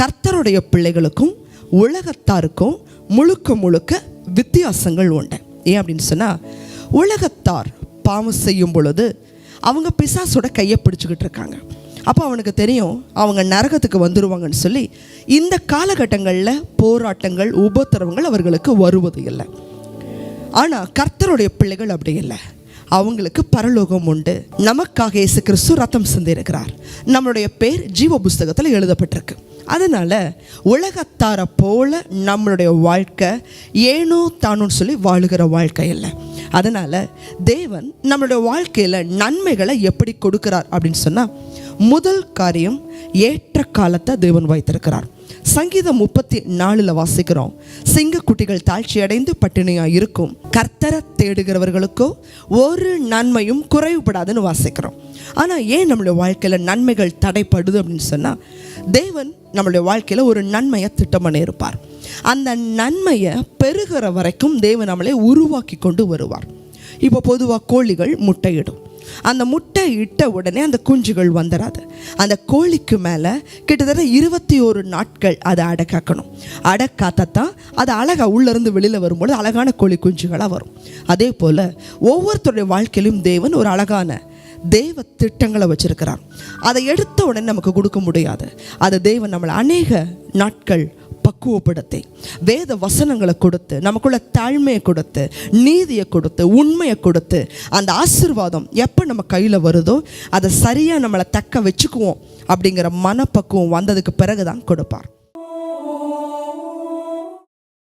கர்த்தருடைய பிள்ளைகளுக்கும் உலகத்தாருக்கும் முழுக்க முழுக்க வித்தியாசங்கள் உண்டு. ஏன் அப்படின்னு சொன்னால், உலகத்தார் பாவம் செய்யும் பொழுது அவங்க பிசாசோட கையை பிடிச்சிக்கிட்டு இருக்காங்க. அப்போ அவனுக்கு தெரியும் அவங்க நரகத்துக்கு வந்துடுவாங்கன்னு சொல்லி இந்த காலகட்டங்களில் போராட்டங்கள் உபத்திரவங்கள் அவர்களுக்கு வருவது இல்லை. ஆனால் கர்த்தருடைய பிள்ளைகள் அப்படி இல்லை. அவங்களுக்கு பரலோகம் உண்டு. நமக்காக இயேசு கிறிஸ்து ரத்தம் சிந்திருக்கிறார். நம்மளுடைய பேர் ஜீவ புஸ்தகத்தில் எழுதப்பட்டிருக்கு. அதனால் உலகத்தாரை போல நம்மளுடைய வாழ்க்கை ஏனோ தானோன்னு சொல்லி வாழுகிற வாழ்க்கை இல்லை. அதனால் தேவன் நம்மளுடைய வாழ்க்கையில் நன்மைகளை எப்படி கொடுக்கிறார் அப்படின்னு சொன்னால், முதல் காரியம் ஏற்ற காலத்தை தேவன் வைத்திருக்கிறார். சங்கீதம் 34 வாசிக்கிறோம், சிங்கக்குட்டிகள் தாழ்ச்சி அடைந்து பட்டினியாக இருக்கும், கர்த்தரை தேடுகிறவர்களுக்கோ ஒரு நன்மையும் குறைவுபடாதுன்னு வாசிக்கிறோம். ஆனால் ஏன் நம்மளுடைய வாழ்க்கையில் நன்மைகள் தடைப்படுது அப்படின்னு சொன்னால், தேவன் நம்மளுடைய வாழ்க்கையில் ஒரு நன்மையை திட்டம் பண்ணியிருப்பார். அந்த நன்மையை பெறுகிற வரைக்கும் தேவன் நம்மளை உருவாக்கி கொண்டு வருவார். இப்போ பொதுவாக கோழிகள் முட்டையிடும். அந்த முட்டை இட்ட உடனே அந்த குஞ்சுகள் வந்துடாது. அந்த கோழிக்கு மேலே கிட்டத்தட்ட 21 நாட்கள் அதை அடக்காக்கணும். அடக்காத்தான் அது அழகாக உள்ளேருந்து வெளியில் வரும்போது அழகான கோழி குஞ்சுகளாக வரும். அதே போல் ஒவ்வொருத்தருடைய வாழ்க்கையிலும் தேவன் ஒரு அழகான தேவ திட்டங்களை வச்சிருக்கிறார். அதை எடுத்த உடனே நமக்கு கொடுக்க முடியாது. அதை தேவன் நம்மளை அநேக நாட்கள் பக்குவப்படுத்தி வேத வசனங்களை கொடுத்து, நமக்குள்ள தாழ்மையை கொடுத்து, நீதியை கொடுத்து, உண்மையை கொடுத்து, அந்த ஆசீர்வாதம் எப்போ நம்ம கையில் வருதோ அதை சரியாக நம்மளை தக்க வச்சுக்குவோம் அப்படிங்கிற மனப்பக்குவம் வந்ததுக்கு பிறகு தான் கொடுப்பார்.